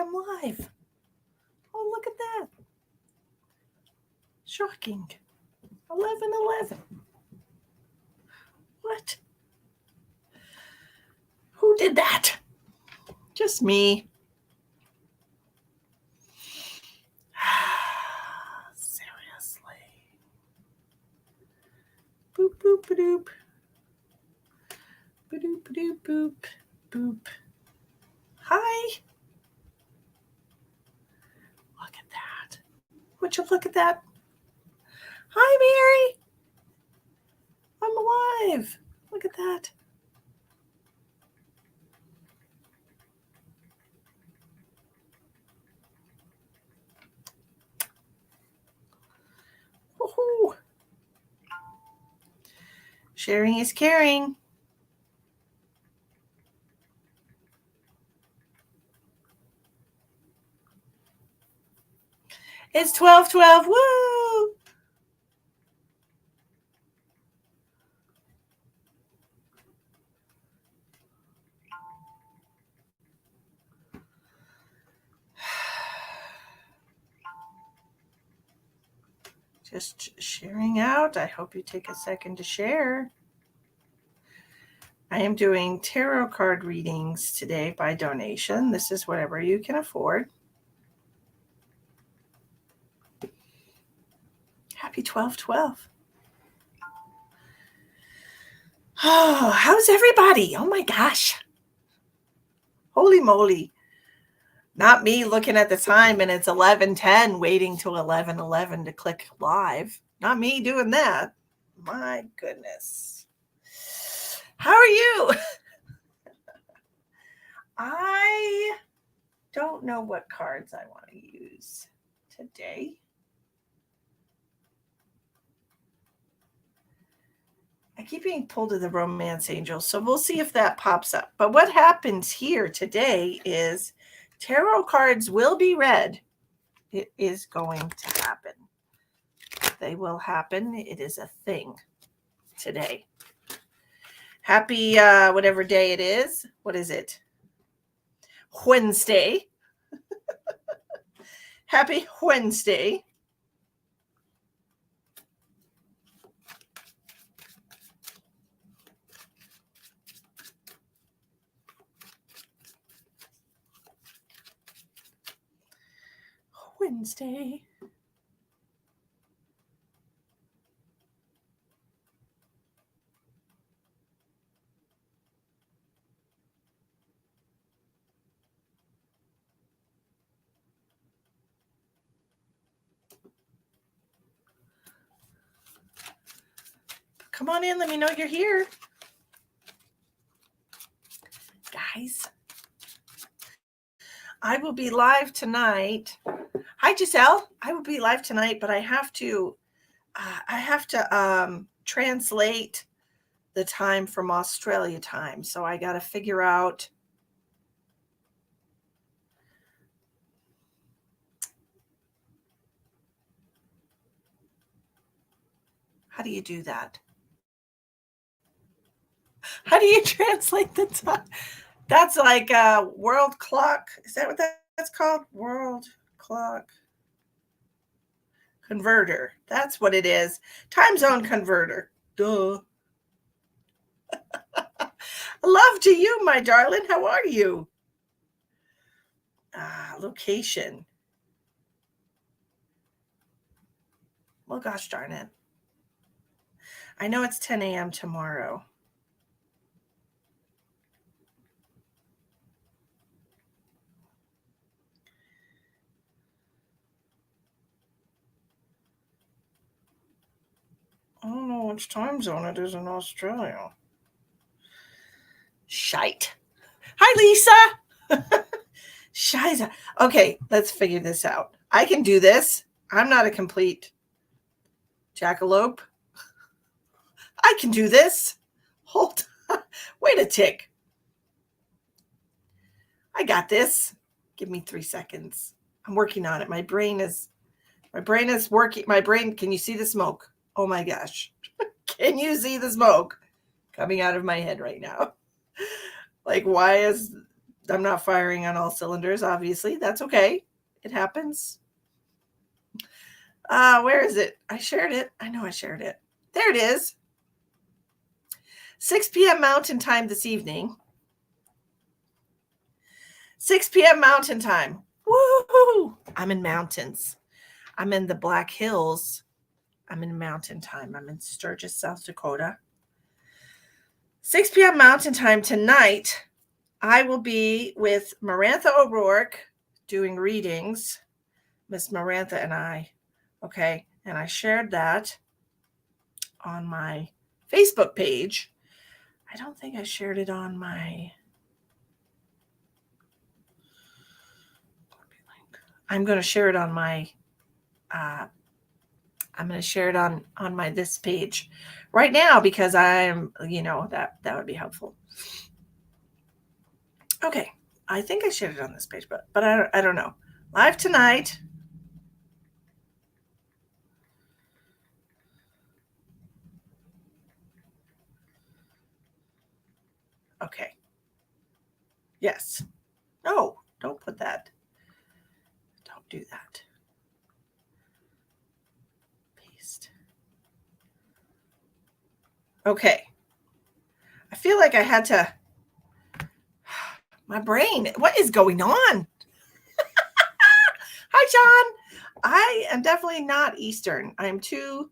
I'm live. Oh, look at that. Shocking. 11:11. What? Who did that? Just me. Seriously. Boop, boop, ba-doop. Ba-doop, ba-doop, boop, boop. Hi. Look at that. Would you look at that? Hi, Mary. I'm alive. Look at that. Woohoo. Sharing is caring. It's 12:12. Woo! Just sharing out. I hope you take a second to share. I am doing tarot card readings today by donation. This is whatever you can afford. Happy 12/12. Oh, how's everybody? Oh my gosh. Holy moly. Not me looking at the time and it's 11:10 waiting till 11:11 to click live. Not me doing that. My goodness. How are you? I don't know what cards I want to use today. I keep being pulled to the Romance Angel, so we'll see if that pops up. But what happens here today is tarot cards will be read. It is going to happen. They will happen. It is a thing today. Happy whatever day it is. What is it? Wednesday. Happy Wednesday. Wednesday. Come on in. Let me know you're here. Guys, I will be live tonight. Hi, Giselle. I will be live tonight, but I have to translate the time from Australia time. So I got to figure out how do you do that? How do you translate the time? That's like a world clock. Is that what that's called? World clock converter. That's what it is. Time zone converter. Duh. Love to you, my darling. How are you? Location. Well, gosh darn it. I know it's 10 a.m. tomorrow. I don't know which time zone it is in Australia. Shite. Hi, Lisa. Shiza. Okay, let's figure this out. I can do this. I'm not a complete jackalope. I can do this. Hold on. Wait a tick. I got this. Give me 3 seconds. I'm working on it. My brain is working. My brain, can you see the smoke? Oh my gosh. Can you see the smoke coming out of my head right now? Like, why is I'm not firing on all cylinders, obviously. That's okay. It happens. Where is it? I shared it. I know I shared it. There it is. 6 p.m. Mountain Time this evening. 6 p.m. Mountain Time. Woohoo! I'm in mountains. I'm in the Black Hills. I'm in Mountain Time. I'm in Sturgis, South Dakota. 6 p.m. Mountain Time tonight. I will be with Marantha O'Rourke doing readings. Miss Marantha and I. Okay. And I shared that on my Facebook page. I don't think I shared it on my. I'm going to share it on my. I'm going to share it on my this page right now because I'm, that would be helpful. Okay, I think I shared it on this page, but I don't know. Live tonight. Okay. Yes. No, don't put that. Don't do that. Paste. Okay. I feel like I had to. My brain. What is going on? Hi, John. I am definitely not Eastern. I'm 2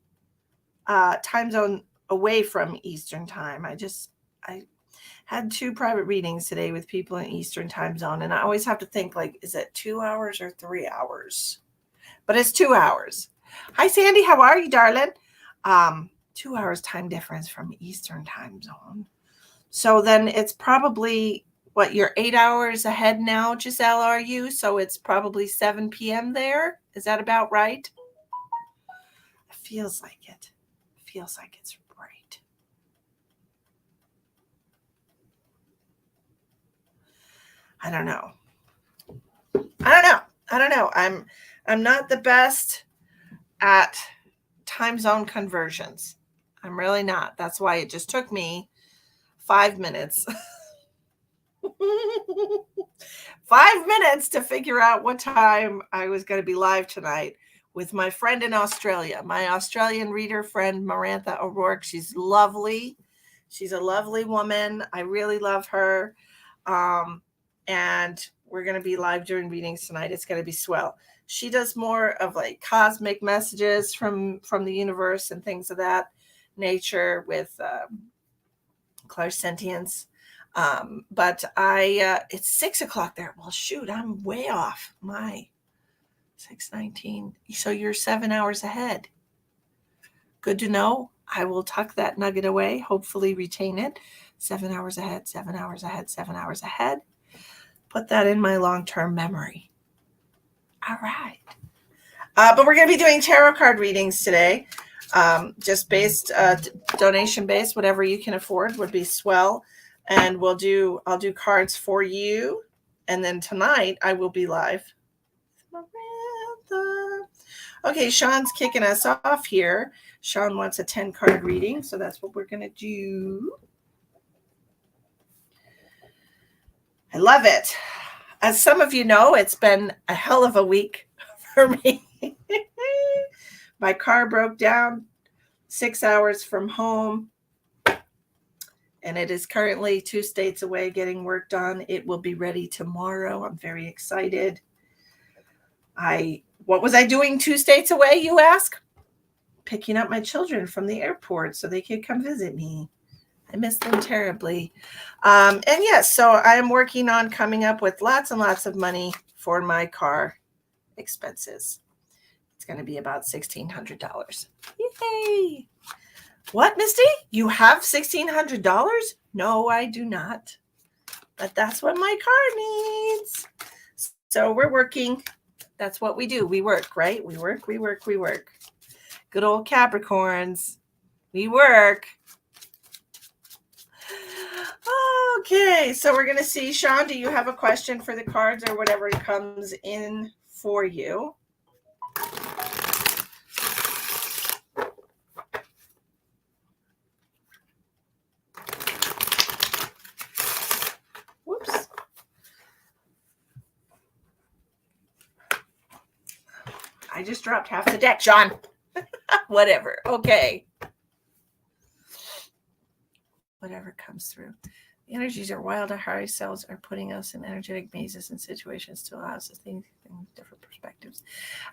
time zone away from Eastern time. I had 2 private readings today with people in Eastern time zone. And I always have to think, like, is it 2 hours or 3 hours? But it's 2 hours. Hi, Sandy. How are you, darling? 2 hours time difference from Eastern time zone. So then it's probably, what, you're 8 hours ahead now, Giselle, are you? So it's probably 7 p.m. there. Is that about right? It feels like it. It feels like it's right. I don't know. I'm not the best at time zone conversions. I'm really not. That's why it just took me 5 minutes. 5 minutes to figure out what time I was going to be live tonight with my friend in Australia, my Australian reader friend, Marantha O'Rourke. She's lovely. She's a lovely woman. I really love her. And we're going to be live doing readings tonight. It's going to be swell. She does more of like cosmic messages from the universe and things of that nature with clairsentience. But it's 6 o'clock there. Well, shoot, I'm way off. My 6:19. So you're 7 hours ahead. Good to know. I will tuck that nugget away, hopefully retain it. 7 hours ahead, 7 hours ahead, 7 hours ahead. Put that in my long-term memory. All right. But we're going to be doing tarot card readings today. Just based, donation based, whatever you can afford would be swell. And I'll do cards for you. And then tonight I will be live. Okay, Sean's kicking us off here. Sean wants a 10 card reading, so that's what we're going to do. I love it. As some of you know, it's been a hell of a week for me. My car broke down 6 hours from home, and it is currently 2 states away getting work done. It will be ready tomorrow. I'm very excited. What was I doing 2 states away, you ask? Picking up my children from the airport so they could come visit me. I miss them terribly. And yes, so I'm working on coming up with lots and lots of money for my car expenses. It's going to be about $1,600. Yay! What, Misty? You have $1,600? No, I do not. But that's what my car needs. So we're working. That's what we do. We work, right? We work. Good old Capricorns. We work. Okay, so we're going to see. Sean, do you have a question for the cards or whatever comes in for you? Whoops. I just dropped half the deck, Sean. Whatever. Okay. Whatever comes through. The energies are wild. Our higher selves are putting us in energetic mazes and situations to allow us to think different perspectives.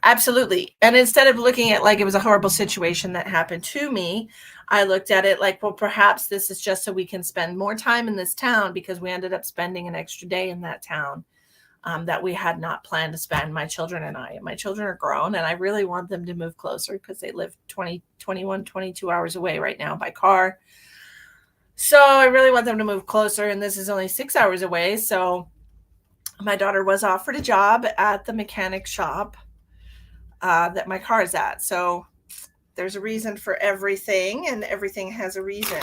Absolutely. And instead of looking at like it was a horrible situation that happened to me, I looked at it like, well, perhaps this is just so we can spend more time in this town because we ended up spending an extra day in that town that we had not planned to spend, my children and I. And my children are grown, and I really want them to move closer because they live 20, 21, 22 hours away right now by car. So I really want them to move closer, and this is only 6 hours away. So my daughter was offered a job at the mechanic shop that my car is at. So there's a reason for everything, and everything has a reason.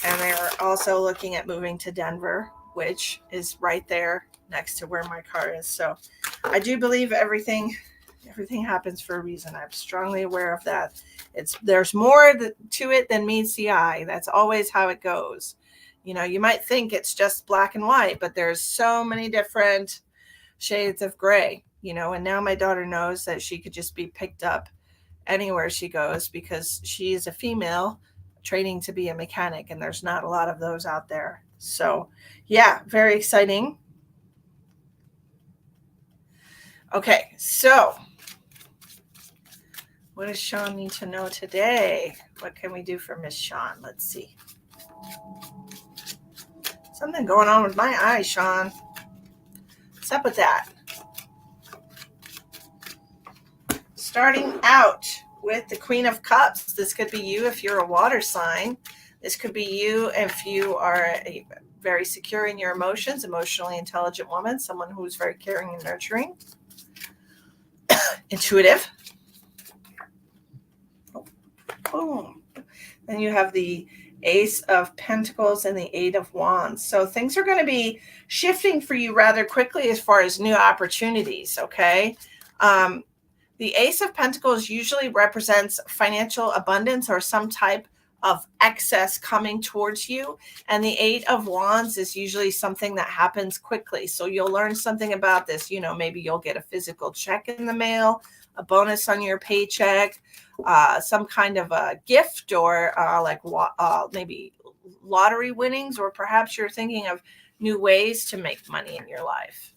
And they're also looking at moving to Denver, which is right there next to where my car is. So I do believe everything happens for a reason. I'm strongly aware of that. There's more to it than meets the eye. That's always how it goes. You know, you might think it's just black and white, but there's so many different shades of gray, you know, and now my daughter knows that she could just be picked up anywhere she goes because she is a female training to be a mechanic, and there's not a lot of those out there. So yeah, very exciting. Okay, so what does Sean need to know today? What can we do for Miss Sean? Let's see. Something going on with my eye, Sean. What's up with that? Starting out with the Queen of Cups. This could be you if you're a water sign. This could be you if you are a very secure in your emotions, emotionally intelligent woman, someone who's very caring and nurturing, intuitive. Boom. Then you have the Ace of Pentacles and the Eight of Wands. So things are going to be shifting for you rather quickly as far as new opportunities, okay? The Ace of Pentacles usually represents financial abundance or some type of excess coming towards you. And the Eight of Wands is usually something that happens quickly. So you'll learn something about this. You know, maybe you'll get a physical check in the mail, a bonus on your paycheck, some kind of a gift, or maybe lottery winnings, or perhaps you're thinking of new ways to make money in your life.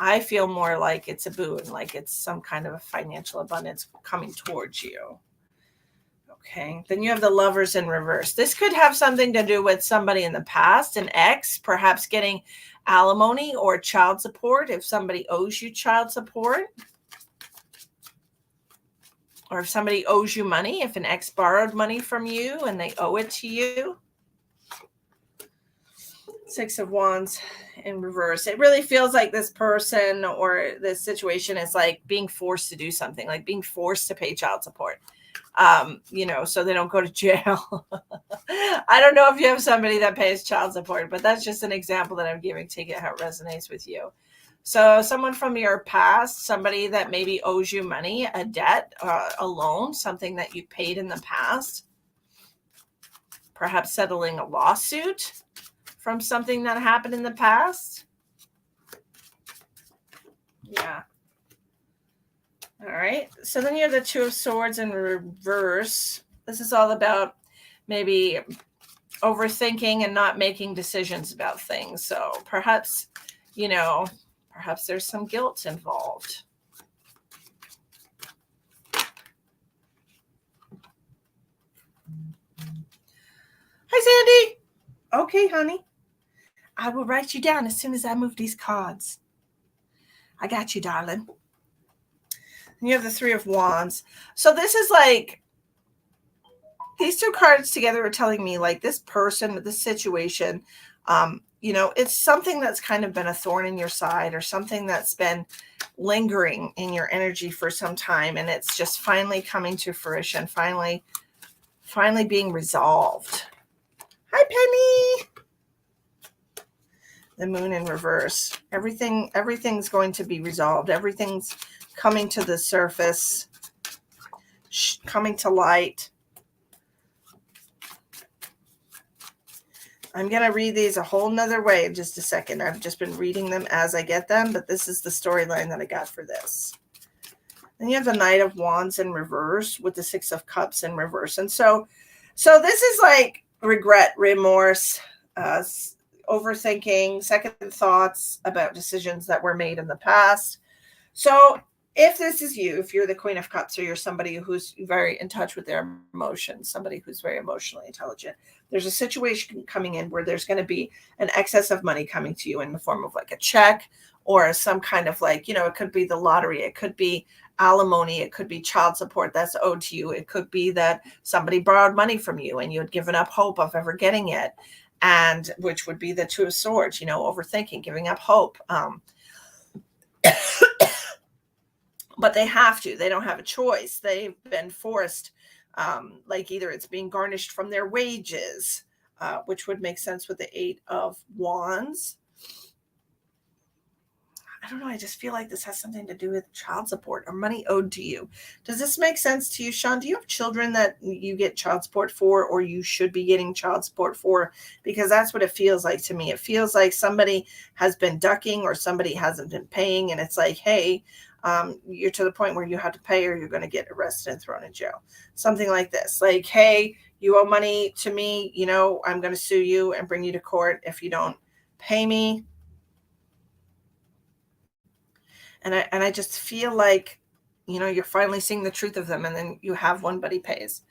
I feel more like it's a boon, like it's some kind of a financial abundance coming towards you. Okay, then you have the Lovers in reverse. This could have something to do with somebody in the past, an ex, perhaps getting alimony or child support if somebody owes you child support. Or if somebody owes you money, if an ex borrowed money from you and they owe it to you. Six of Wands in reverse. It really feels like this person or this situation is like being forced to do something, like being forced to pay child support, you know, so they don't go to jail. I don't know if you have somebody that pays child support, but that's just an example that I'm giving. Take it how it resonates with you. So someone from your past, somebody that maybe owes you money, a debt, a loan, something that you paid in the past, perhaps settling a lawsuit from something that happened in the past. Yeah. All right. So then you have the Two of Swords in reverse. This is all about maybe overthinking and not making decisions about things. So perhaps, you know, perhaps there's some guilt involved. Hi, Sandy. Okay, honey. I will write you down as soon as I move these cards. I got you, darling. And you have the Three of Wands. So this is like, these two cards together are telling me like this person, this situation, you know, it's something that's kind of been a thorn in your side or something that's been lingering in your energy for some time. And it's just finally coming to fruition, finally being resolved. Hi, Penny. The Moon in reverse. Everything's going to be resolved. Everything's coming to the surface, coming to light. I'm going to read these a whole nother way in just a second. I've just been reading them as I get them, but this is the storyline that I got for this. Then you have the Knight of Wands in reverse with the Six of Cups in reverse. And so this is like regret, remorse, overthinking, second thoughts about decisions that were made in the past. So if this is you, if you're the Queen of Cups or you're somebody who's very in touch with their emotions, somebody who's very emotionally intelligent, there's a situation coming in where there's going to be an excess of money coming to you in the form of like a check or some kind of like, you know, it could be the lottery, it could be alimony, it could be child support that's owed to you. It could be that somebody borrowed money from you and you had given up hope of ever getting it. And which would be the Two of Swords, you know, overthinking, giving up hope. But they have to. They don't have a choice. They've been forced, like either it's being garnished from their wages, which would make sense with the Eight of Wands. I don't know. I just feel like this has something to do with child support or money owed to you. Does this make sense to you, Sean? Do you have children that you get child support for, or you should be getting child support for? Because that's what it feels like to me. It feels like somebody has been ducking or somebody hasn't been paying. And it's like, hey, you're to the point where you have to pay or you're going to get arrested and thrown in jail. Something like this. Like, hey, you owe money to me. You know, I'm going to sue you and bring you to court if you don't pay me. And I just feel like, you know, you're finally seeing the truth of them, and then you have one, but he pays.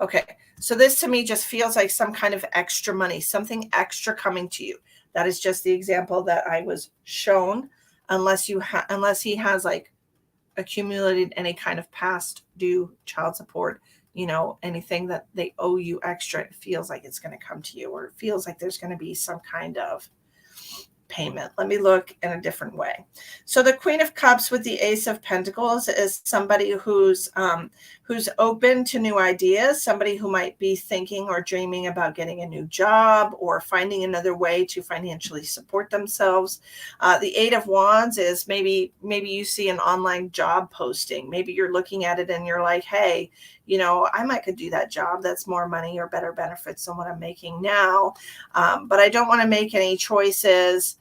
Okay. So this to me just feels like some kind of extra money, something extra coming to you. That is just the example that I was shown, unless he has like accumulated any kind of past due child support, you know, anything that they owe you extra. It feels like it's going to come to you, or it feels like there's going to be some kind of payment. Let me look in a different way. So the Queen of Cups with the Ace of Pentacles is somebody who's open to new ideas, somebody who might be thinking or dreaming about getting a new job or finding another way to financially support themselves. The Eight of Wands is maybe you see an online job posting. Maybe you're looking at it and you're like, hey, you know, I might could do that job. That's more money or better benefits than what I'm making now. But I don't want to make any choices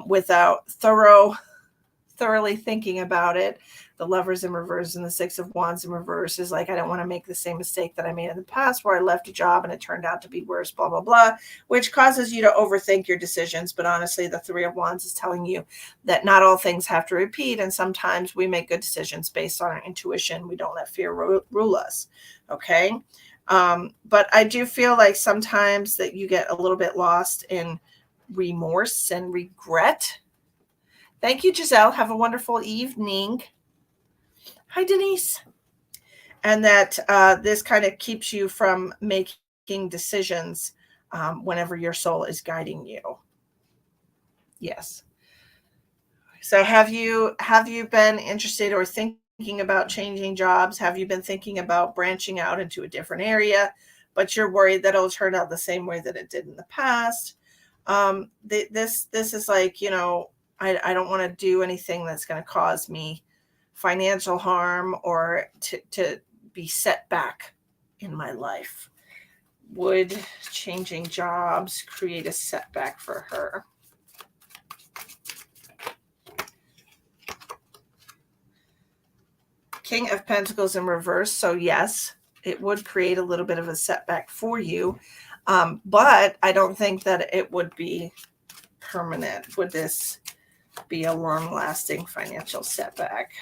without thoroughly thinking about it. The Lovers in reverse and the Six of Wands in reverse is like, I don't want to make the same mistake that I made in the past where I left a job and it turned out to be worse, blah, blah, blah, which causes you to overthink your decisions. But honestly, the Three of Wands is telling you that not all things have to repeat. And sometimes we make good decisions based on our intuition. We don't let fear rule us. Okay. But I do feel like sometimes that you get a little bit lost in remorse and regret. Thank you, Giselle. Have a wonderful evening. Hi, Denise. And that this kind of keeps you from making decisions whenever your soul is guiding you. Yes. So have you been interested or thinking about changing jobs? Have you been thinking about branching out into a different area, but you're worried that it'll turn out the same way that it did in the past? This is like, you know, I don't want to do anything that's going to cause me financial harm or to be set back in my life. Would changing jobs create a setback for her? King of Pentacles in reverse. So yes, it would create a little bit of a setback for you. But I don't think that it would be permanent. Would this be a long-lasting financial setback?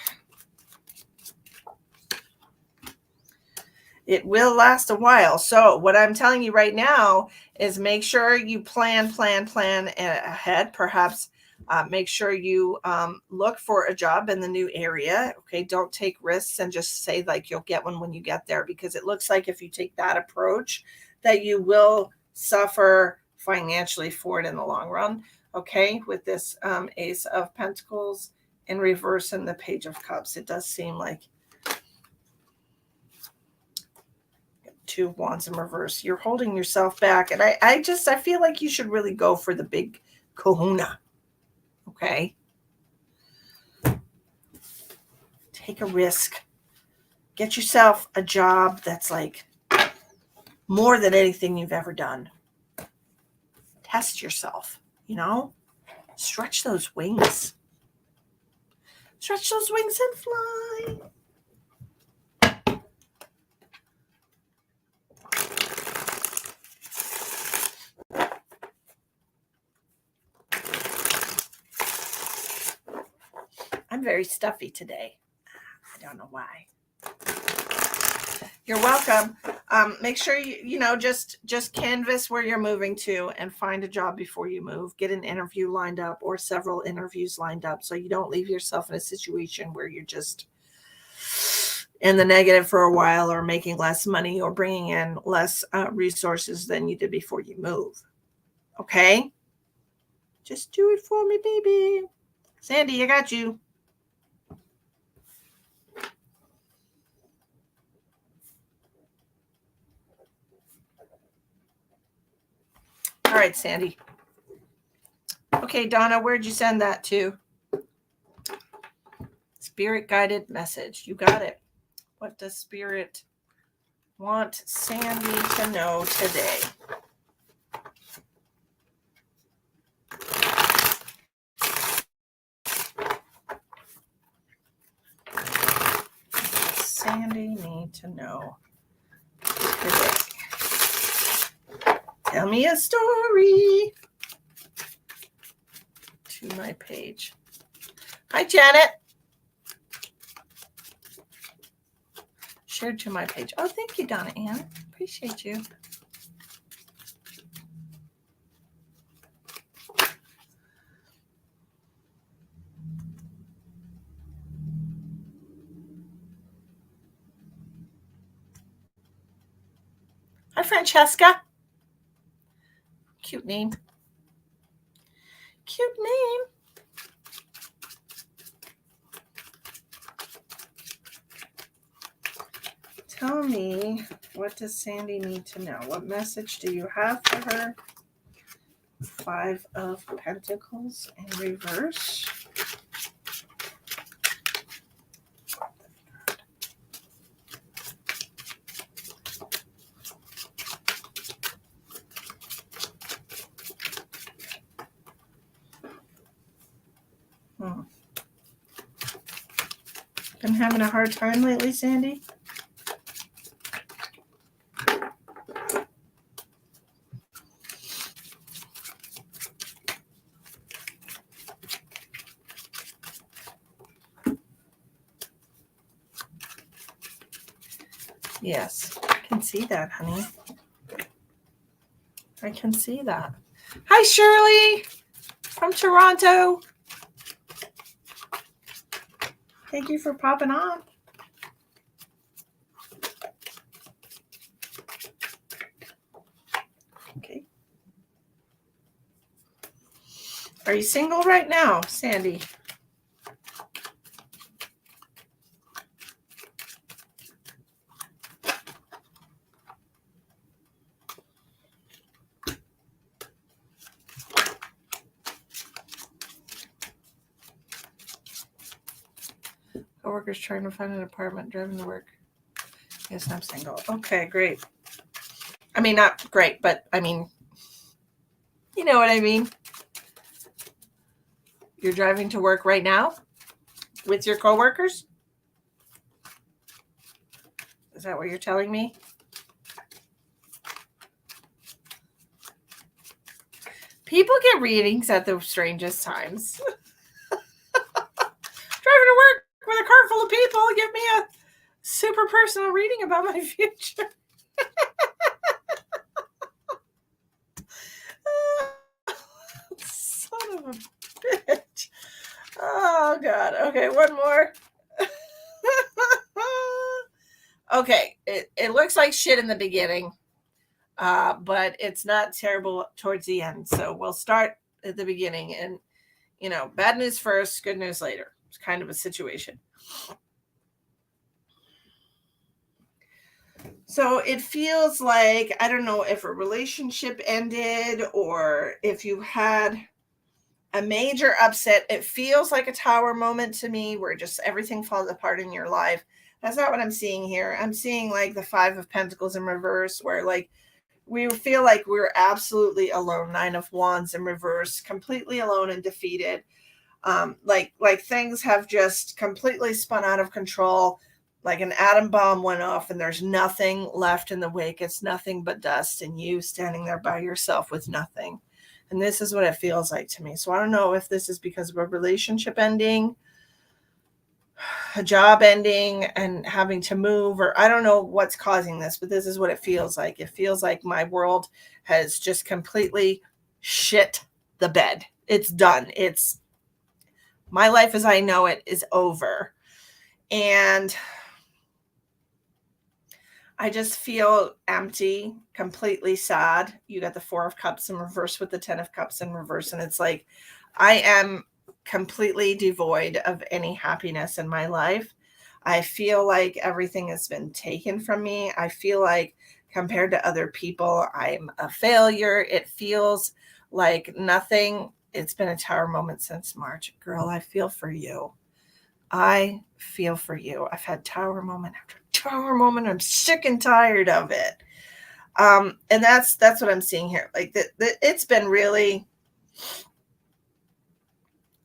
It will last a while. So what I'm telling you right now is make sure you plan ahead. Perhaps make sure you look for a job in the new area. Okay, don't take risks and just say like you'll get one when you get there, because it looks like if you take that approach that you will suffer financially for it in the long run. Okay, with this Ace of Pentacles in reverse and the Page of Cups, it does seem like Two of Wands in reverse. You're holding yourself back. And I feel like you should really go for the big kahuna. Okay. Take a risk. Get yourself a job that's like more than anything you've ever done. Test yourself, you know? Stretch those wings. Stretch those wings and fly. I'm very stuffy today. I don't know why. You're welcome. Make sure you just canvas where you're moving to and find a job before you move. Get an interview lined up or several interviews lined up so you don't leave yourself in a situation where you're just in the negative for a while or making less money or bringing in less resources than you did before you move. Okay? Just do it for me, baby. Sandy, I got you. All right, Sandy. Okay, Donna, where'd you send that to? Spirit guided message. You got it. What does Spirit want Sandy to know today? What does Sandy need to know today? Tell me a story. To my page. Hi, Janet. Shared to my page. Oh, thank you, Donna Ann. Appreciate you. Hi, Francesca. Cute name. Cute name. Tell me, what does Sandy need to know? What message do you have for her? 5 of Pentacles in reverse. Been having a hard time lately, Sandy? Yes, I can see that, honey. I can see that. Hi, Shirley from Toronto. Thank you for popping on. Okay. Are you single right now, Sandy? Coworkers trying to find an apartment, driving to work. Yes, I'm single. Okay, great. I mean, not great, but I mean, you know what I mean. You're driving to work right now with your coworkers? Is that what you're telling me? People get readings at the strangest times. Driving to work with a car full of people, give me a super personal reading about my future. Son of a bitch. Oh, God. Okay, one more. Okay, it looks like shit in the beginning, but it's not terrible towards the end. So we'll start at the beginning and, bad news first, good news later. It's kind of a situation. So it feels like, I don't know if a relationship ended or if you had a major upset. It feels like a tower moment to me where just everything falls apart in your life. That's not what I'm seeing here. I'm seeing like the 5 of Pentacles in reverse where like we feel like we're absolutely alone. 9 of Wands in reverse, completely alone and defeated. Like things have just completely spun out of control. Like an atom bomb went off and there's nothing left in the wake. It's nothing but dust and you standing there by yourself with nothing. And this is what it feels like to me. So I don't know if this is because of a relationship ending a job ending and having to move, or I don't know what's causing this, but this is what it feels like. It feels like my world has just completely shit the bed. It's done. It's my life as I know it is over. And I just feel empty, completely sad. You got the 4 of Cups in reverse with the 10 of Cups in reverse. And it's like, I am completely devoid of any happiness in my life. I feel like everything has been taken from me. I feel like compared to other people, I'm a failure. It feels like nothing. It's been a tower moment since March. Girl, I feel for you. I feel for you. I've had tower moment after tower moment. I'm sick and tired of it. And that's what I'm seeing here. Like it's been really,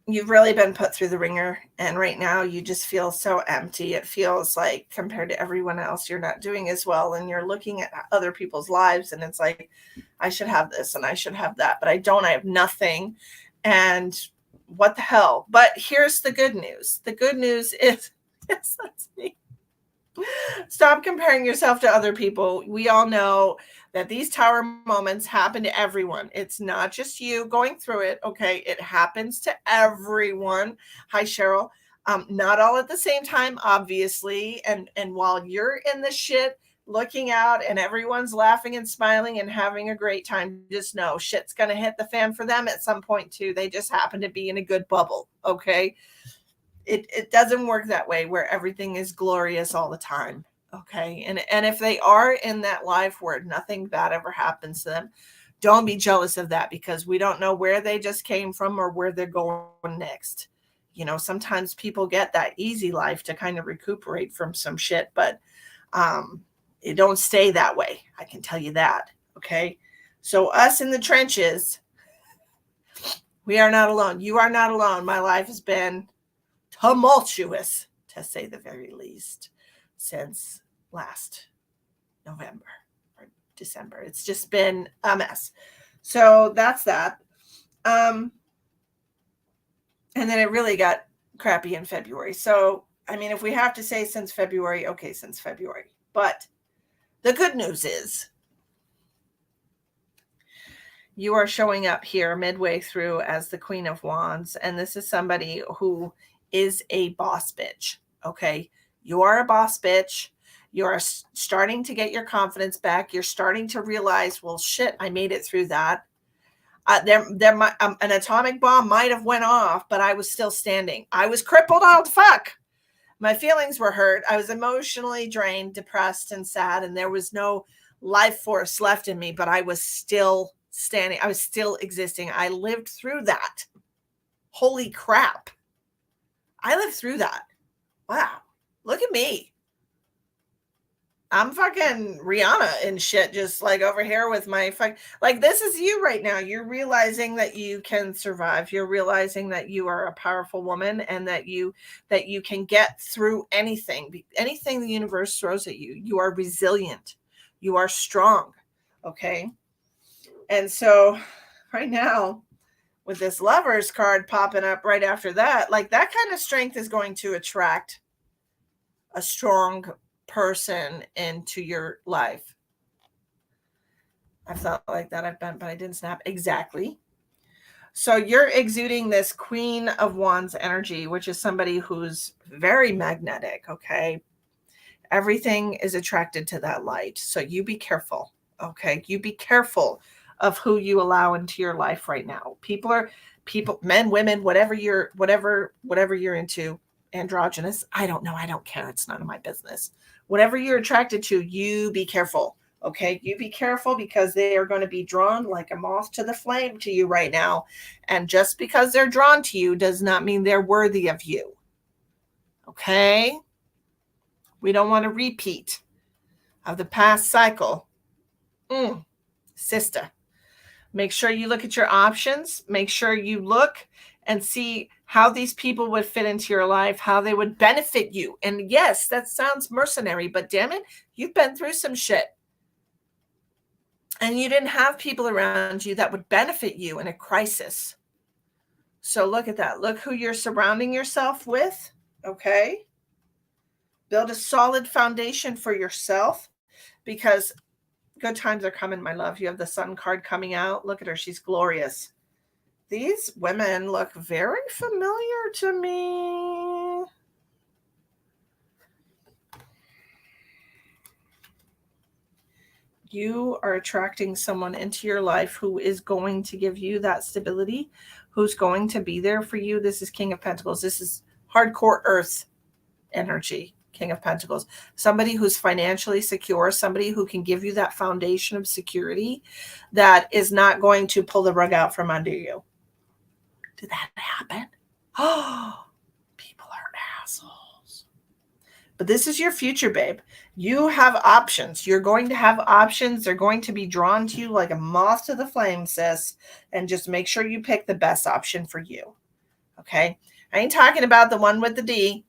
you've really been put through the ringer, and right now you just feel so empty. It feels like compared to everyone else, you're not doing as well, and you're looking at other people's lives, and it's like, I should have this and I should have that, but I don't. I have nothing, and what the hell? But here's the good news. The good news is, yes, that's me. Stop comparing yourself to other people. We all know that these tower moments happen to everyone. It's not just you going through it. Okay. It happens to everyone. Hi, Cheryl. Not all at the same time, obviously. And while you're in the shit looking out and everyone's laughing and smiling and having a great time, just know shit's going to hit the fan for them at some point too. They just happen to be in a good bubble. Okay. It doesn't work that way where everything is glorious all the time. Okay. And if they are in that life where nothing bad ever happens to them, don't be jealous of that, because we don't know where they just came from or where they're going next. You know, sometimes people get that easy life to kind of recuperate from some shit, but it don't stay that way. I can tell you that. Okay. So us in the trenches, we are not alone. You are not alone. My life has been tumultuous, to say the very least, since last November or December. It's just been a mess. So that's that. And then it really got crappy in February. So, I mean, if we have to say since February, okay, since February. But the good news is you are showing up here midway through as the Queen of Wands. And this is somebody who is a boss bitch. Okay. You are a boss bitch. You are starting to get your confidence back. You're starting to realize, well, shit, I made it through that. There might, an atomic bomb might have went off, but I was still standing. I was crippled. Oh, fuck. My feelings were hurt. I was emotionally drained, depressed, and sad. And there was no life force left in me, but I was still standing. I was still existing. I lived through that. Holy crap. I lived through that. Wow. Look at me. I'm fucking Rihanna and shit, just like over here with my like, this is you right now. You're realizing that you can survive. You're realizing that you are a powerful woman, and that you can get through anything the universe throws at you. You are resilient. You are strong. Okay. And so right now, with this Lovers card popping up right after that, like, that kind of strength is going to attract a strong person into your life. I've thought like that. I've been, but I didn't snap. Exactly. So you're exuding this Queen of Wands energy, which is somebody who's very magnetic. Okay. Everything is attracted to that light. So you be careful. Okay. You be careful of who you allow into your life right now. People, men, women, whatever you're into, androgynous. I don't know. I don't care. It's none of my business. Whatever you're attracted to, you be careful. Okay. You be careful, because they are going to be drawn like a moth to the flame to you right now. And just because they're drawn to you does not mean they're worthy of you. Okay. We don't want a repeat of the past cycle. Sister, make sure you look at your options. Make sure you look and see how these people would fit into your life, how they would benefit you. And yes, that sounds mercenary, but damn it, you've been through some shit. And you didn't have people around you that would benefit you in a crisis. So look at that. Look who you're surrounding yourself with. Okay. Build a solid foundation for yourself because good times are coming, my love. You have the Sun card coming out. Look at her. She's glorious. These women look very familiar to me. You are attracting someone into your life who is going to give you that stability, who's going to be there for you. This is King of Pentacles. This is hardcore earth energy. King of Pentacles, somebody who's financially secure, somebody who can give you that foundation of security that is not going to pull the rug out from under you. Did that happen? Oh, people are assholes. But this is your future, babe. You have options. You're going to have options. They're going to be drawn to you like a moth to the flame, sis. And just make sure you pick the best option for you. Okay? I ain't talking about the one with the D.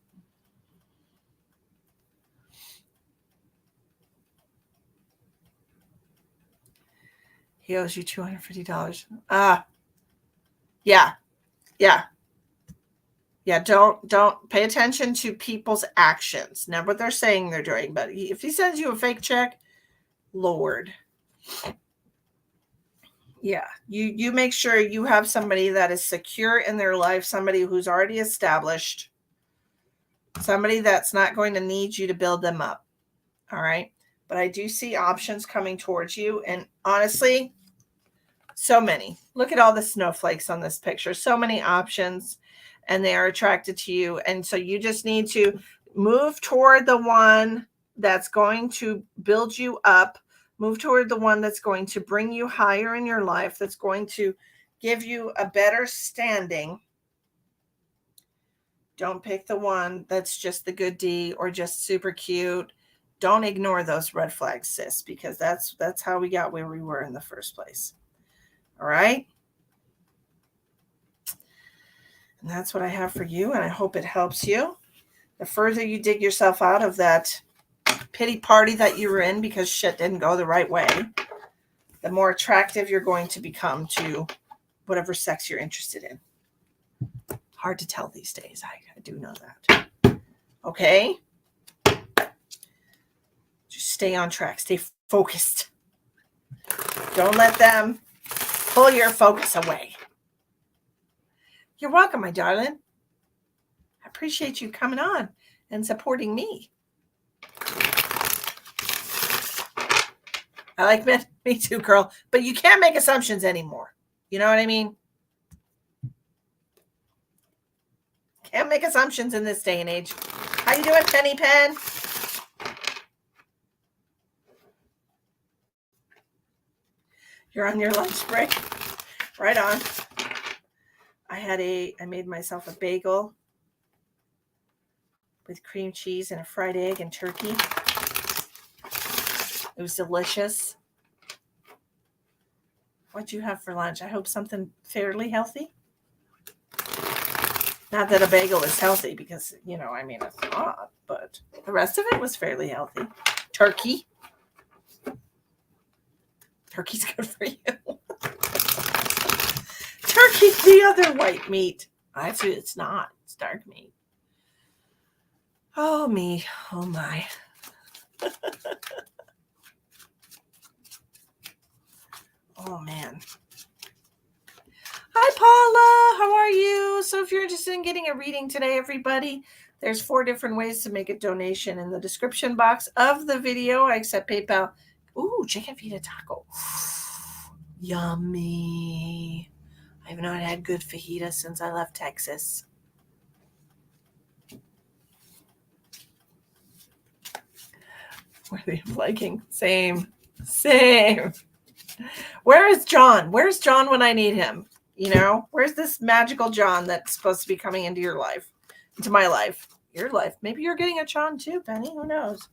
He owes you $250. Yeah. Don't pay attention to people's actions. Not what they're saying they're doing. But if he sends you a fake check, Lord. Yeah. You make sure you have somebody that is secure in their life, somebody who's already established, somebody that's not going to need you to build them up. All right. But I do see options coming towards you. And honestly, so many. Look at all the snowflakes on this picture. So many options, and they are attracted to you. And so you just need to move toward the one that's going to build you up. Move toward the one that's going to bring you higher in your life, that's going to give you a better standing. Don't pick the one that's just the good D or just super cute. Don't ignore those red flags, sis, because that's how we got where we were in the first place. All right. And that's what I have for you. And I hope it helps you. The further you dig yourself out of that pity party that you were in because shit didn't go the right way, the more attractive you're going to become to whatever sex you're interested in. Hard to tell these days. I do know that. Okay. Just stay on track. Stay focused. Don't let them pull your focus away. You're welcome, my darling. I appreciate you coming on and supporting me. I like me too, girl. But you can't make assumptions anymore. You know what I mean? Can't make assumptions in this day and age. How you doing, Penny Pen? You're on your lunch break? Right on. I made myself a bagel with cream cheese and a fried egg and turkey. It was delicious. What'd you have for lunch? I hope something fairly healthy. Not that a bagel is healthy because, it's not, but the rest of it was fairly healthy. Turkey. Turkey's good for you. Turkey's the other white meat. Actually, it's not. It's dark meat. Oh, me. Oh, my. Oh, man. Hi, Paula. How are you? So if you're interested in getting a reading today, everybody, there's 4 different ways to make a donation in the description box of the video. I accept PayPal. Ooh, chicken fajita taco. Yummy. I've not had good fajita since I left Texas. Worthy of liking. Same. Where is John? Where's John when I need him? Where's this magical John that's supposed to be coming into your life, into my life, your life? Maybe you're getting a John too, Penny. Who knows?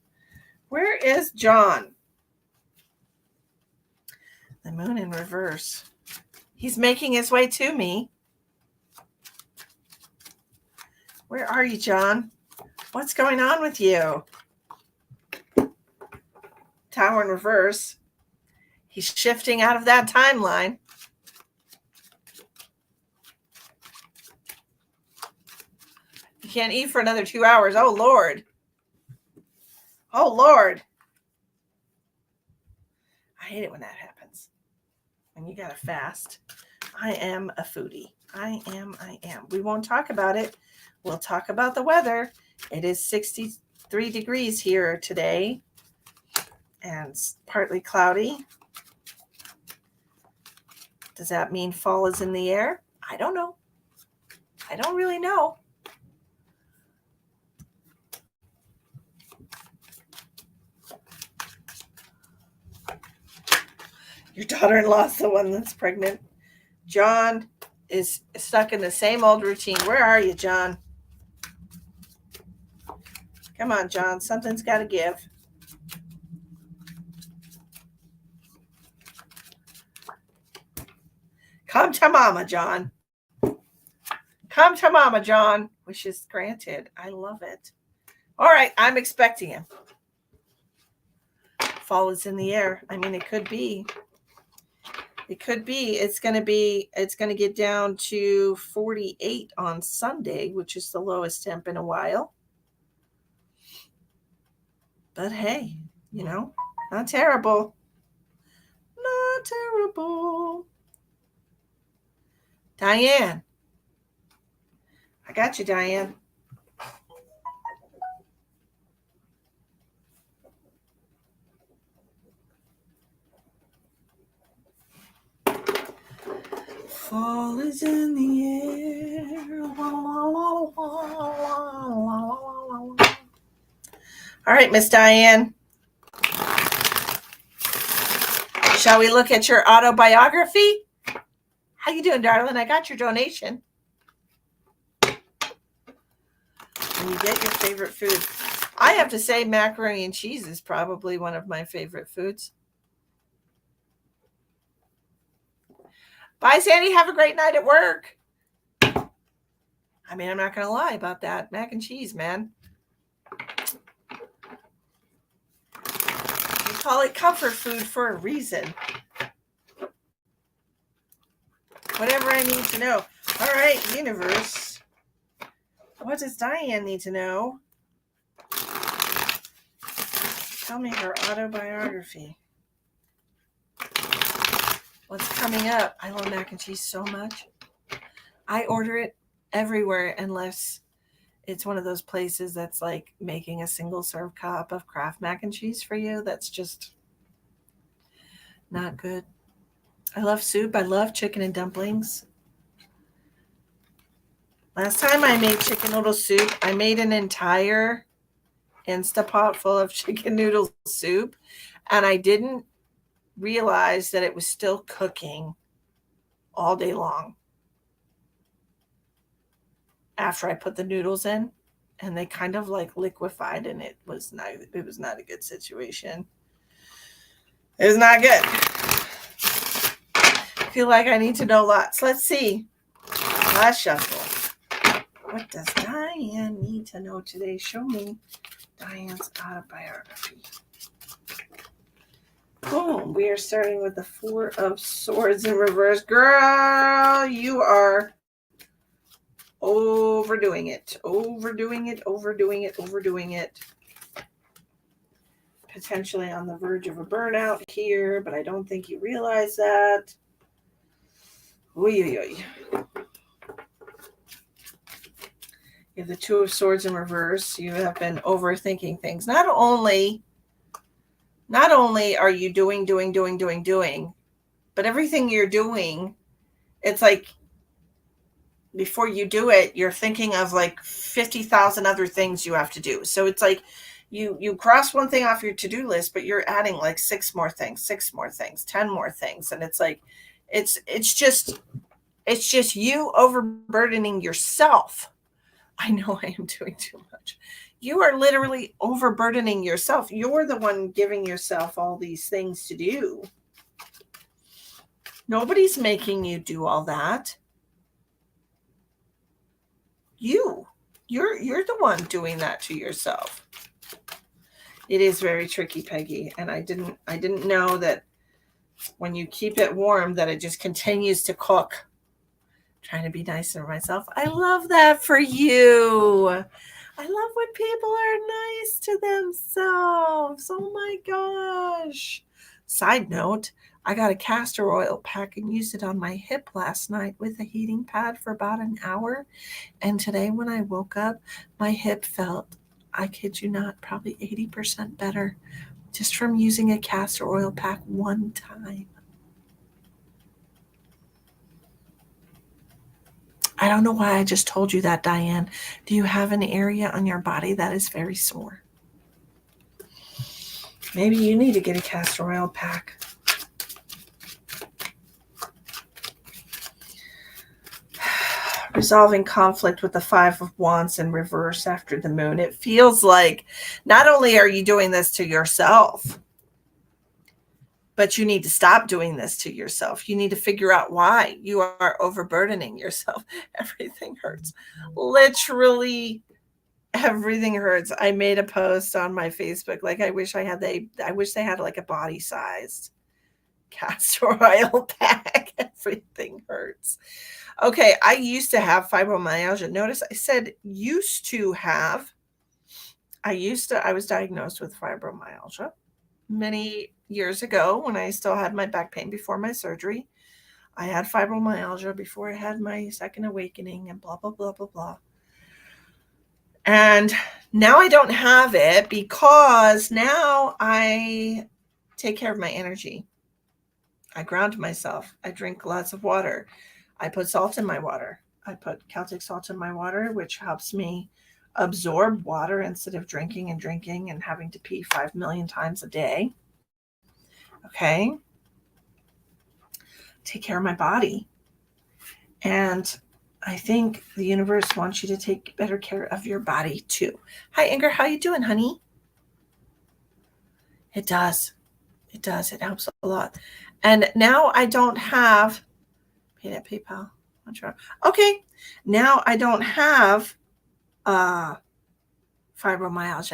Where is John? The moon in reverse. He's making his way to me. Where are you, John? What's going on with you? Tower in reverse. He's shifting out of that timeline. You can't eat for another 2 hours. Oh, Lord. Oh, Lord. I hate it when that happens. When you got to fast. I am a foodie. I am. We won't talk about it. We'll talk about the weather. It is 63 degrees here today and it's partly cloudy. Does that mean fall is in the air? I don't know. I don't really know. Your daughter-in-law's the one that's pregnant. John is stuck in the same old routine. Where are you, John? Come on, John. Something's got to give. Come to Mama, John. Come to Mama, John. Wishes granted. I love it. All right, I'm expecting him. Fall is in the air. I mean, it could be. It could be. It's going to get down to 48 on Sunday, which is the lowest temp in a while. But hey, not terrible. Not terrible. Diane. I got you, Diane. Fall is in the air. All right, Miss Diane. Shall we look at your autobiography? How you doing, darling? I got your donation. And you get your favorite food. I have to say macaroni and cheese is probably one of my favorite foods. Bye, Sandy. Have a great night at work. I mean, I'm not going to lie about that. Mac and cheese, man. You call it comfort food for a reason. Whatever I need to know. All right, universe. What does Diane need to know? Tell me her autobiography. What's coming up? I love mac and cheese so much. I order it everywhere unless it's one of those places that's like making a single serve cup of Kraft mac and cheese for you. That's just not good. I love soup. I love chicken and dumplings. Last time I made chicken noodle soup, I made an entire Instapot full of chicken noodle soup, and I didn't realize that it was still cooking all day long after I put the noodles in, and they kind of like liquefied, and it was not a good situation. It was not good. I feel like I need to know lots. Let's see. Last shuffle. What does Diane need to know today? Show me Diane's autobiography. Boom. We are starting with the Four of Swords in reverse. Girl, you are overdoing it. Potentially on the verge of a burnout here, but I don't think you realize that. You have the Two of Swords in reverse. You have been overthinking things. Not only are you doing, but everything you're doing, it's like before you do it, you're thinking of like 50,000 other things you have to do. So it's like you cross one thing off your to-do list, but you're adding like 6 more things, 10 more things. And it's like, it's just you overburdening yourself. I know I am doing too much. You are literally overburdening yourself. You're the one giving yourself all these things to do. Nobody's making you do all that. You're the one doing that to yourself. It is very tricky, Peggy, and I didn't know that when you keep it warm that it just continues to cook. Trying to be nicer to myself. I love that for you. I love when people are nice to themselves. gloves. Oh my gosh. Side note, I got a castor oil pack and used it on my hip last night with a heating pad for about an hour. And today when I woke up, my hip felt, I kid you not, probably 80% better just from using a castor oil pack one time. I don't know why I just told you that, Diane. Do you have an area on your body that is very sore? Maybe you need to get a castor oil pack. Resolving conflict with the Five of Wands in reverse after the moon. It feels like not only are you doing this to yourself, but you need to stop doing this to yourself. You need to figure out why you are overburdening yourself. Everything hurts. Literally everything hurts. I made a post on my Facebook. Like, I wish they had like a body sized castor oil pack. Everything hurts. Okay, I used to have fibromyalgia. Notice I said used to have. I was diagnosed with fibromyalgia many years ago when I still had my back pain before my surgery. I had fibromyalgia before I had my second awakening and blah, blah, blah, blah, blah. And now I don't have it because now I take care of my energy. I ground myself. I drink lots of water. I put salt in my water. I put Celtic salt in my water, which helps me absorb water instead of drinking and having to pee 5 million times a day. Okay. Take care of my body. And I think the universe wants you to take better care of your body too. Hi, Inger. How you doing, honey? It does. It does. It helps a lot. And now I don't have paid at PayPal. Okay. Now I don't have fibromyalgia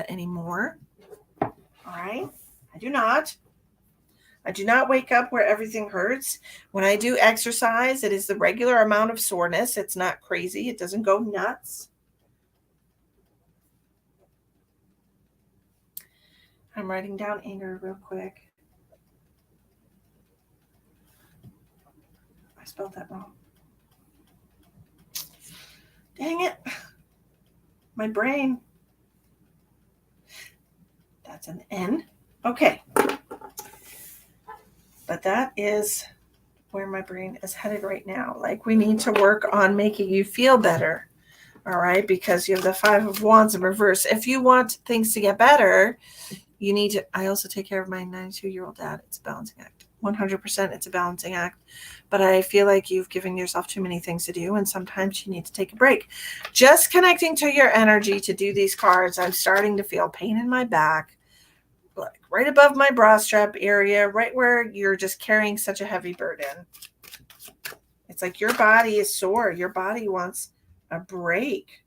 anymore. All right. I do not wake up where everything hurts. When I do exercise, it is the regular amount of soreness. It's not crazy. It doesn't go nuts. I'm writing down anger real quick. I spelled that wrong. Dang it. My brain. That's an N. Okay. But that is where my brain is headed right now. Like, we need to work on making you feel better. All right. Because you have the Five of Wands in reverse. If you want things to get better, you need to, I also take care of my 92-year-old dad. It's a balancing act. 100% it's a balancing act. But I feel like you've given yourself too many things to do, and sometimes you need to take a break. Just connecting to your energy to do these cards, I'm starting to feel pain in my back, like right above my bra strap area, right where you're just carrying such a heavy burden. It's like your body is sore. Your body wants a break.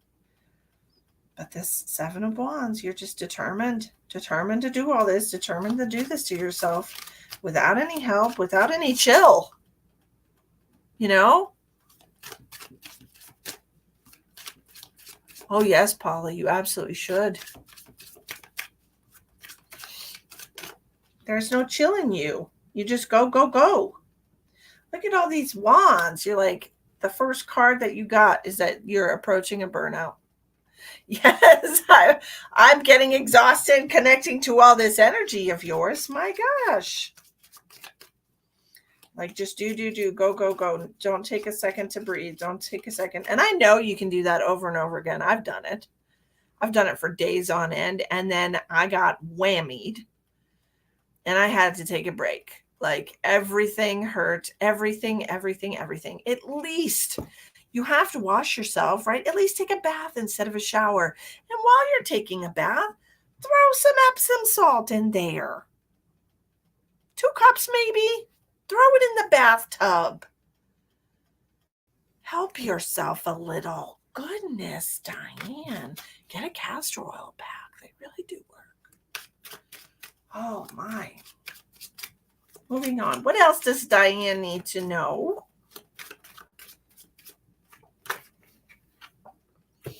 But this Seven of Wands, you're just determined to do all this, determined to do this to yourself without any help, without any chill. You know? Oh, yes, Paula, you absolutely should. There's no chill in you. You just go, go, go. Look at all these wands. You're like, the first card that you got is that you're approaching a burnout. Yes, I'm getting exhausted connecting to all this energy of yours. My gosh. Like, just do, go, go, go. Don't take a second to breathe. Don't take a second. And I know you can do that over and over again. I've done it. I've done it for days on end. And then I got whammied and I had to take a break. Like, everything hurt. Everything. At least you have to wash yourself, right? At least take a bath instead of a shower. And while you're taking a bath, throw some Epsom salt in there. 2 cups maybe. Throw it in the bathtub. Help yourself a little. Goodness, Diane. Get a castor oil pack. They really do work. Oh, my. Moving on. What else does Diane need to know? All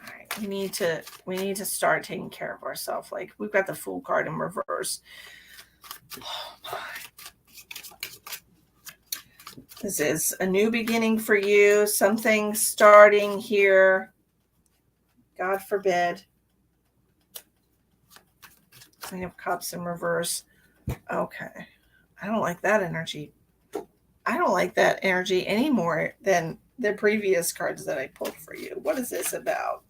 right. We need to start taking care of ourselves. Like, we've got the Fool card in reverse. Oh my. This is a new beginning for you. Something starting here. God forbid. Queen of Cups in reverse. Okay. I don't like that energy. I don't like that energy any more than the previous cards that I pulled for you. What is this about?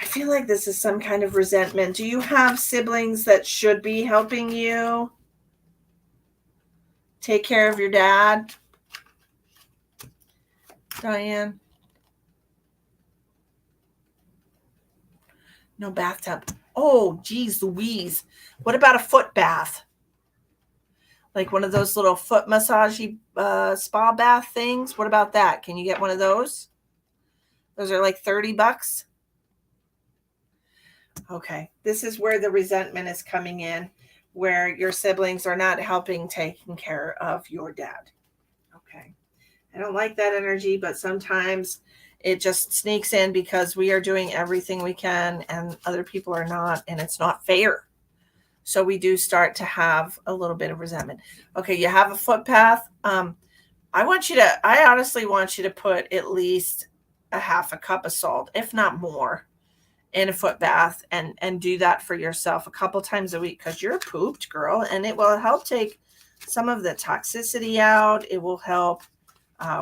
I feel like this is some kind of resentment. Do you have siblings that should be helping you take care of your dad, Diane? No bathtub. Oh, geez Louise. What about a foot bath? Like one of those little foot massagey spa bath things? What about that? Can you get one of those? Those are like $30. Okay. This is where the resentment is coming in, where your siblings are not helping taking care of your dad. Okay. I don't like that energy, but sometimes it just sneaks in because we are doing everything we can and other people are not, and it's not fair. So we do start to have a little bit of resentment. Okay, you have a footpath. I honestly want you to put at least a half a cup of salt, if not more, in a foot bath and do that for yourself a couple times a week, because you're pooped, girl, and it will help take some of the toxicity out. It will help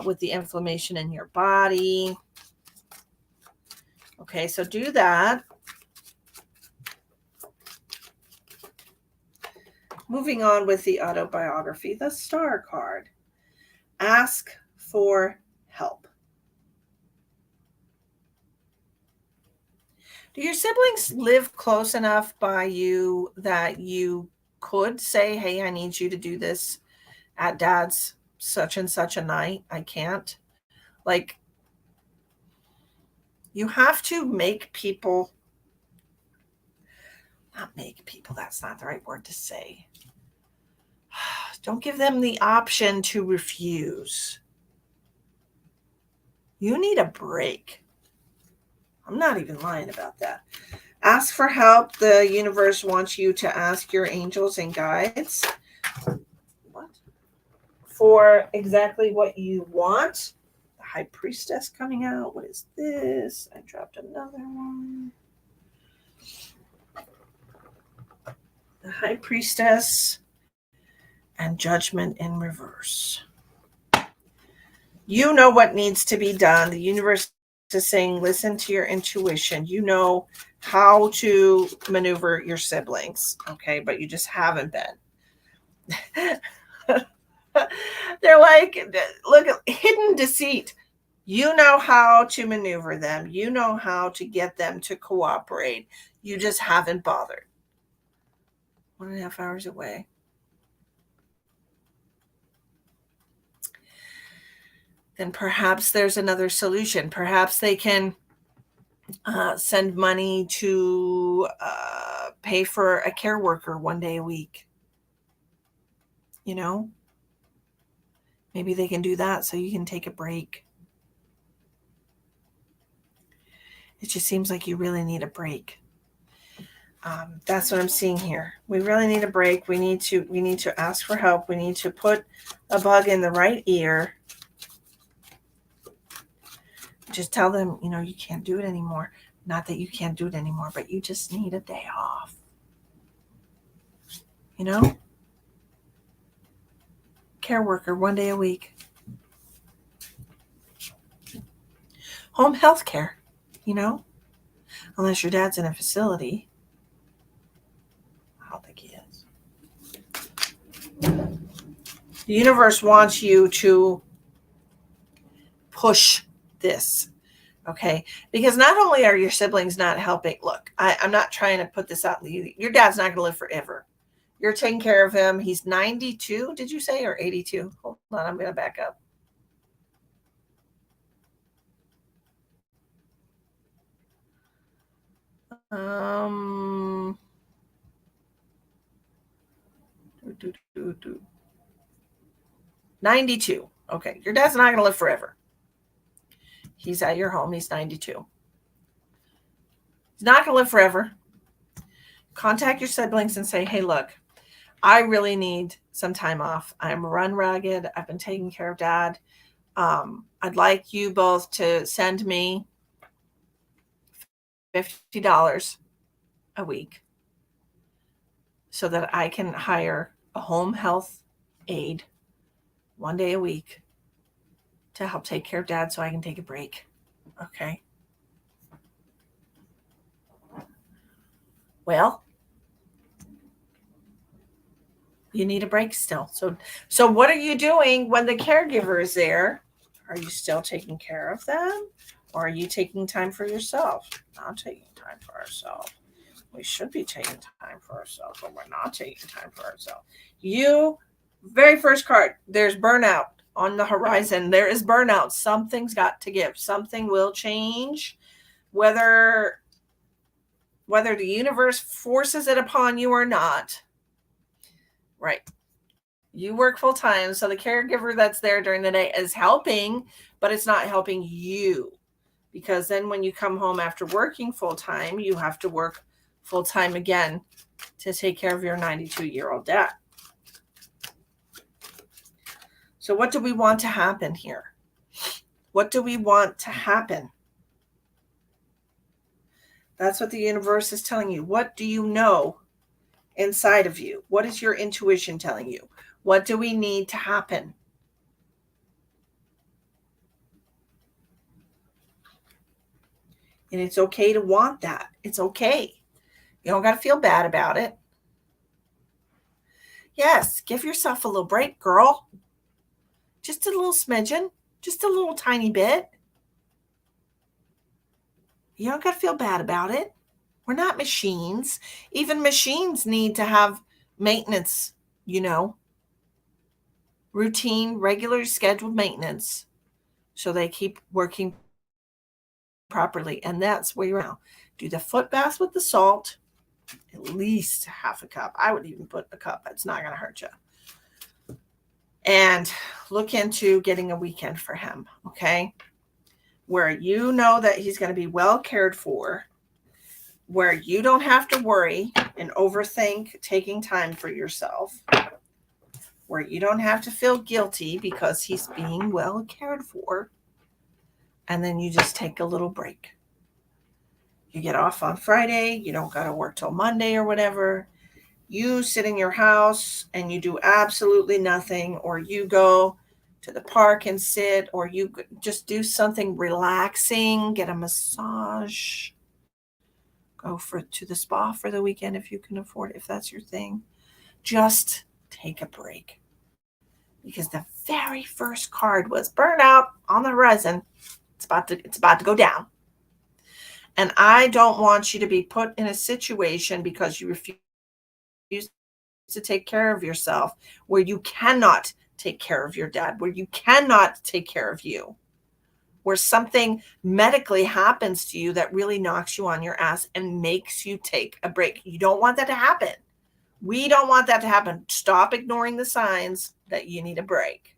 with the inflammation in your body. Okay, so do that. Moving on with the autobiography, the Star card. Ask for help. Do your siblings live close enough by you that you could say, hey, I need you to do this at dad's such and such a night? I can't. Like, you have to make people, not make people, that's not the right word to say. Don't give them the option to refuse. You need a break. I'm not even lying about that. Ask for help. The universe wants you to ask your angels and guides for exactly what you want. The High Priestess coming out. What is this? I dropped another one. The High Priestess and Judgment in reverse. You know what needs to be done. The universe is saying, listen to your intuition. You know how to maneuver your siblings, okay? But you just haven't been. They're like, look, hidden deceit. You know how to maneuver them. You know how to get them to cooperate. You just haven't bothered. 1.5 hours away. Then perhaps there's another solution. Perhaps they can send money to pay for a care worker 1 day a week. You know, maybe they can do that so you can take a break. It just seems like you really need a break. That's what I'm seeing here. We really need a break. We need to ask for help. We need to put a bug in the right ear. Just tell them, you can't do it anymore. Not that you can't do it anymore, but you just need a day off. Care worker 1 day a week. Home health care, unless your dad's in a facility. I don't think he is. The universe wants you to push this, okay? Because not only are your siblings not helping, look, I'm not trying to put this out. Your dad's not going to live forever. You're taking care of him. He's 92, did you say, or 82? Hold on, I'm going to back up. Um, 92. Okay, your dad's not going to live forever. He's at your home. He's 92. He's not going to live forever. Contact your siblings and say, hey, look, I really need some time off. I'm run ragged. I've been taking care of dad. I'd like you both to send me $50 a week so that I can hire a home health aide 1 day a week to help take care of dad so I can take a break. Okay. Well, you need a break still. So what are you doing when the caregiver is there? Are you still taking care of them? Or are you taking time for yourself? Not taking time for ourselves. We should be taking time for ourselves, but we're not taking time for ourselves. Very first card, there's burnout on the horizon. There is burnout. Something's got to give. Something will change. Whether the universe forces it upon you or not. Right. You work full time, so the caregiver that's there during the day is helping, but it's not helping you. Because then when you come home after working full time, you have to work full time again to take care of your 92-year-old dad. So what do we want to happen here? What do we want to happen? That's what the universe is telling you. What do you know inside of you? What is your intuition telling you? What do we need to happen? And it's okay to want that. It's okay. You don't got to feel bad about it. Yes, give yourself a little break, girl. Just a little smidgen. Just a little tiny bit. You don't got to feel bad about it. We're not machines. Even machines need to have maintenance, routine, regular scheduled maintenance so they keep working properly. And that's where you're at. Do the foot bath with the salt, at least half a cup. I would even put a cup. It's not going to hurt you. And look into getting a weekend for him, okay? Where you know that he's going to be well cared for, where you don't have to worry and overthink taking time for yourself, where you don't have to feel guilty because he's being well cared for, and then you just take a little break. You get off on Friday, you don't got to work till Monday or whatever. You sit in your house and you do absolutely nothing, or you go to the park and sit, or you just do something relaxing, get a massage, go to the spa for the weekend if you can afford it, if that's your thing. Just take a break. Because the very first card was burnout on the horizon. It's about to go down. And I don't want you to be put in a situation because you refuse to take care of yourself where you cannot take care of your dad, where you cannot take care of you, where something medically happens to you that really knocks you on your ass and makes you take a break. You don't want that to happen. We don't want that to happen. Stop ignoring the signs that you need a break.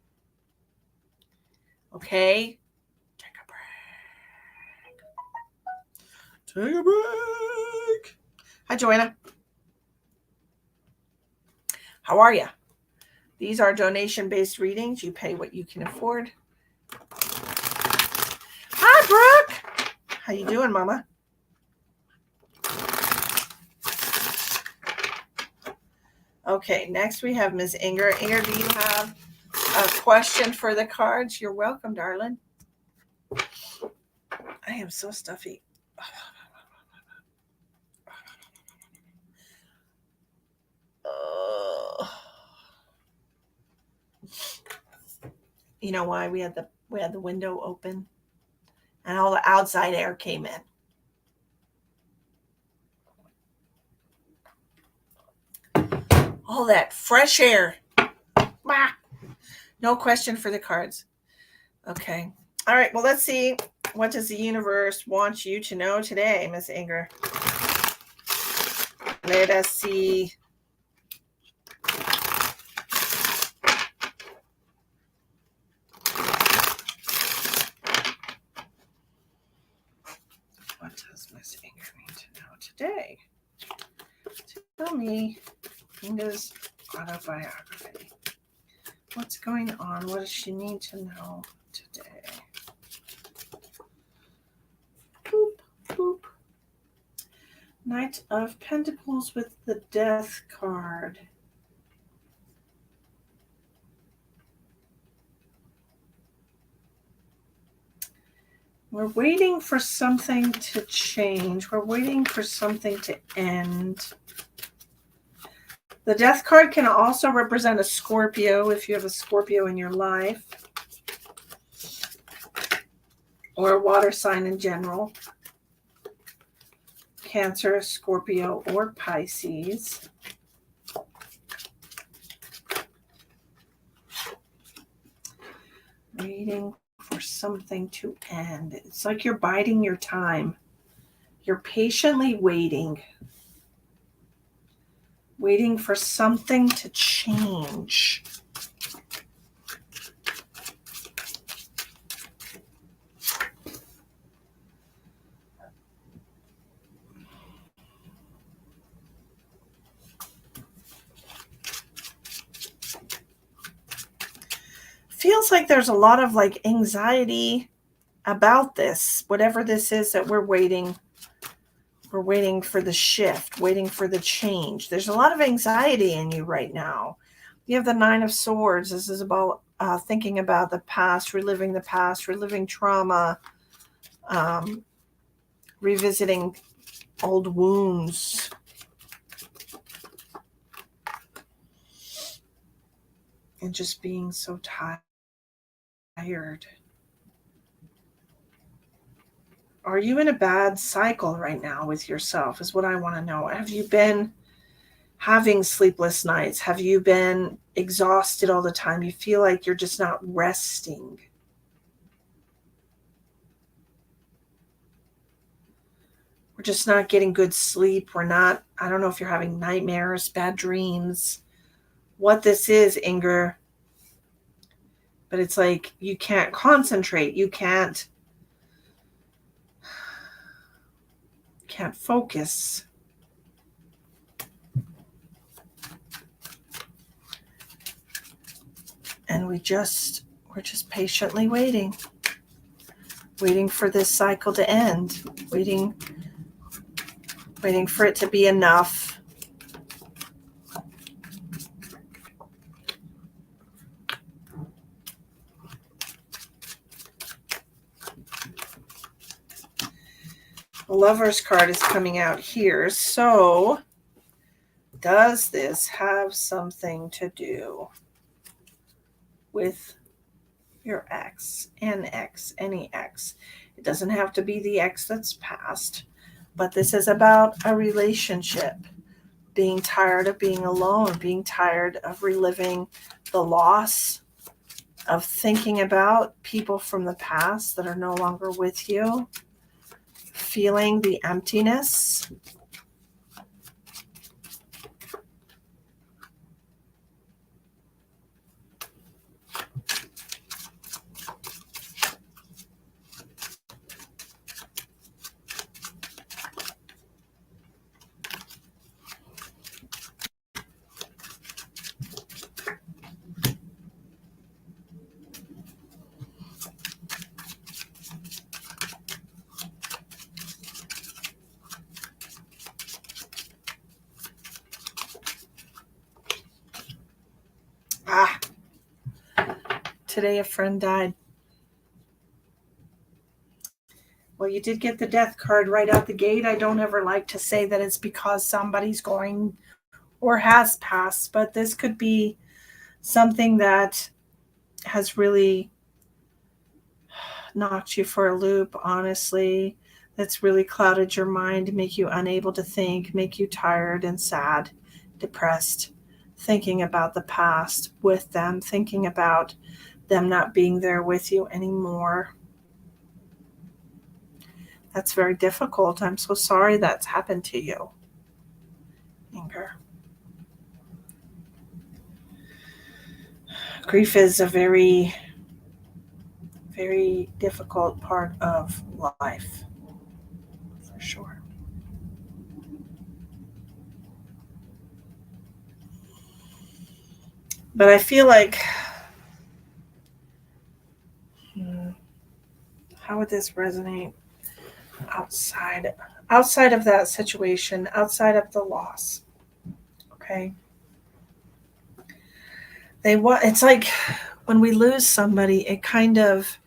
Okay? Take a break. Hi, Joanna. How are you? These are donation-based readings. You pay what you can afford. Hi, Brooke. How you doing, Mama? Okay, next we have Ms. Inger. Inger, do you have a question for the cards? You're welcome, darling. I am so stuffy. You know why? We had the window open and all the outside air came in. All that fresh air. No question for the cards. Okay. All right. Well, let's see. What does the universe want you to know today, Miss Inger? Let us see. What does Miss Inger need to know today? Tell me Inga's autobiography. What's going on? What does she need to know today? Boop, boop. Knight of Pentacles with the Death card. We're waiting for something to change. We're waiting for something to end. The Death card can also represent a Scorpio if you have a Scorpio in your life, or a water sign in general. Cancer, Scorpio, or Pisces. Waiting for something to end. It's like you're biding your time. You're patiently waiting. Waiting for something to change. Feels like there's a lot of like anxiety about this, whatever this is that we're waiting for the shift, waiting for the change. There's a lot of anxiety in you right now. You have the Nine of Swords. This is about thinking about the past, reliving trauma, revisiting old wounds. And just being so tired. Are you in a bad cycle right now with yourself is what I want to know. Have you been having sleepless nights? Have you been exhausted all the time? You feel like you're just not resting. We're just not getting good sleep. I don't know if you're having nightmares, bad dreams, what this is, Inger. But it's like you can't concentrate. You can't focus. And we're just patiently waiting for this cycle to end, waiting for it to be enough. The Lover's card is coming out here. So does this have something to do with your ex, an ex, any ex? It doesn't have to be the ex that's passed, but this is about a relationship, being tired of being alone, being tired of reliving the loss, of thinking about people from the past that are no longer with you, feeling the emptiness. Today a friend died. Well, you did get the Death card right out the gate. I don't ever like to say that it's because somebody's going or has passed, but this could be something that has really knocked you for a loop, honestly, that's really clouded your mind, make you unable to think, make you tired and sad, depressed, thinking about the past with them, thinking about them not being there with you anymore. That's very difficult. I'm so sorry that's happened to you, Inger. Grief is a very, very difficult part of life. But I feel like, how would this resonate outside of that situation, outside of the loss? Okay. It's like when we lose somebody, it kind of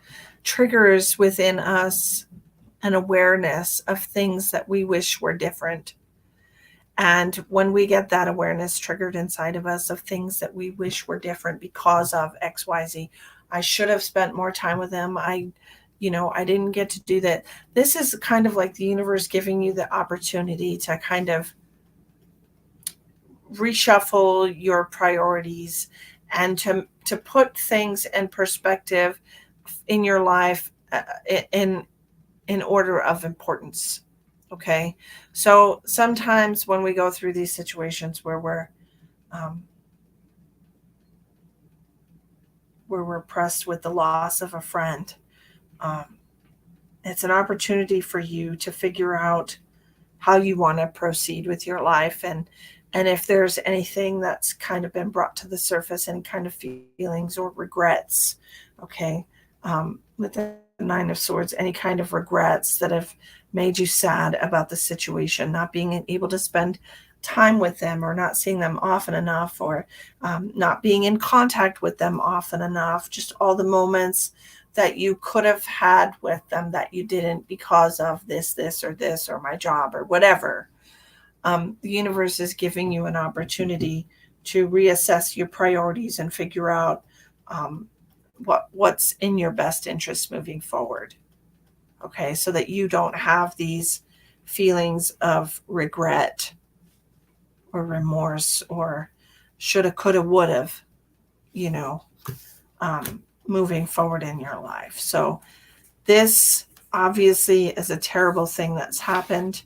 triggers within us an awareness of things that we wish were different. And when we get that awareness triggered inside of us of things that we wish were different because of XYZ, I should have spent more time with them. I didn't get to do that. This is kind of like the universe giving you the opportunity to kind of reshuffle your priorities and to put things in perspective in your life, in order of importance. Okay. So sometimes when we go through these situations um, where we're pressed with the loss of a friend, um, it's an opportunity for you to figure out how you want to proceed with your life, and if there's anything that's kind of been brought to the surface, any kind of feelings or regrets. Okay. With the Nine of Swords, any kind of regrets that have made you sad about the situation, not being able to spend time with them, or not seeing them often enough, or not being in contact with them often enough, just all the moments that you could have had with them that you didn't because of this, or my job, or whatever. The universe is giving you an opportunity to reassess your priorities and figure out what's in your best interest moving forward. Okay, so that you don't have these feelings of regret or remorse or shoulda, coulda, woulda, you know, moving forward in your life. So this obviously is a terrible thing that's happened,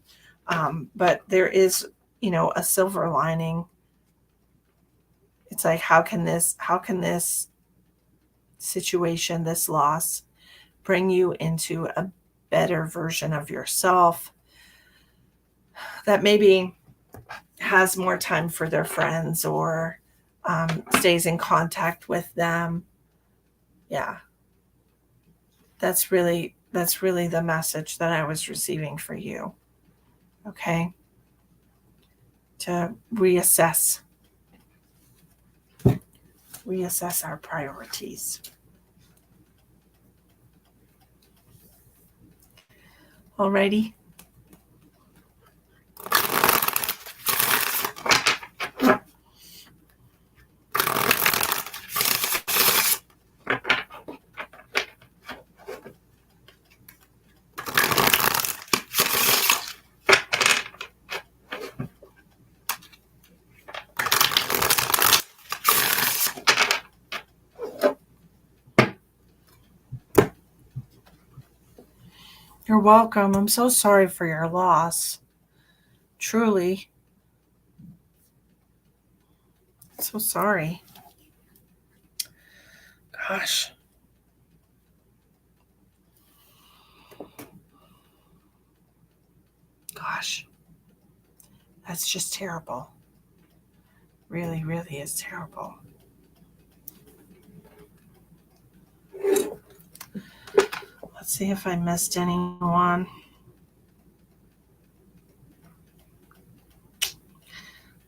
but there is, a silver lining. It's like, how can this situation, this loss, bring you into a better version of yourself that maybe has more time for their friends, or stays in contact with them. Yeah, that's really the message that I was receiving for you. Okay, to reassess our priorities. Alrighty. You're welcome. I'm so sorry for your loss. Truly. So sorry. Gosh. Gosh. That's just terrible. Really, really is terrible. Let's see if I missed anyone.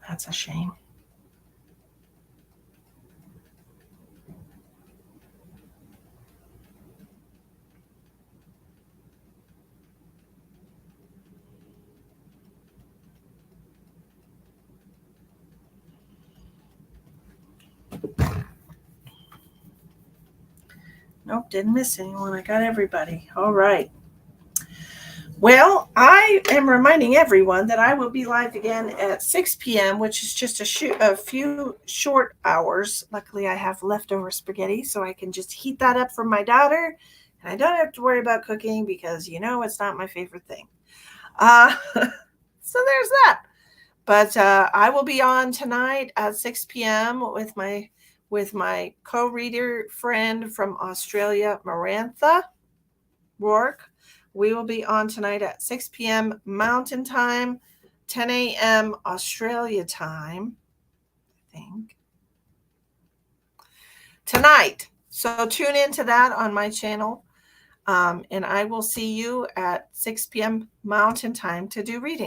That's a shame. Nope, didn't miss anyone. I got everybody. All right. Well, I am reminding everyone that I will be live again at 6 p.m., which is just a few short hours. Luckily, I have leftover spaghetti, so I can just heat that up for my daughter. And I don't have to worry about cooking because, it's not my favorite thing. So there's that. But I will be on tonight at 6 p.m. with my co-reader friend from Australia, Marantha Rourke. We will be on tonight at 6 p.m. Mountain Time, 10 a.m. Australia time, I think. tonight. So tune into that on my channel. And I will see you at 6 p.m. Mountain Time to do readings.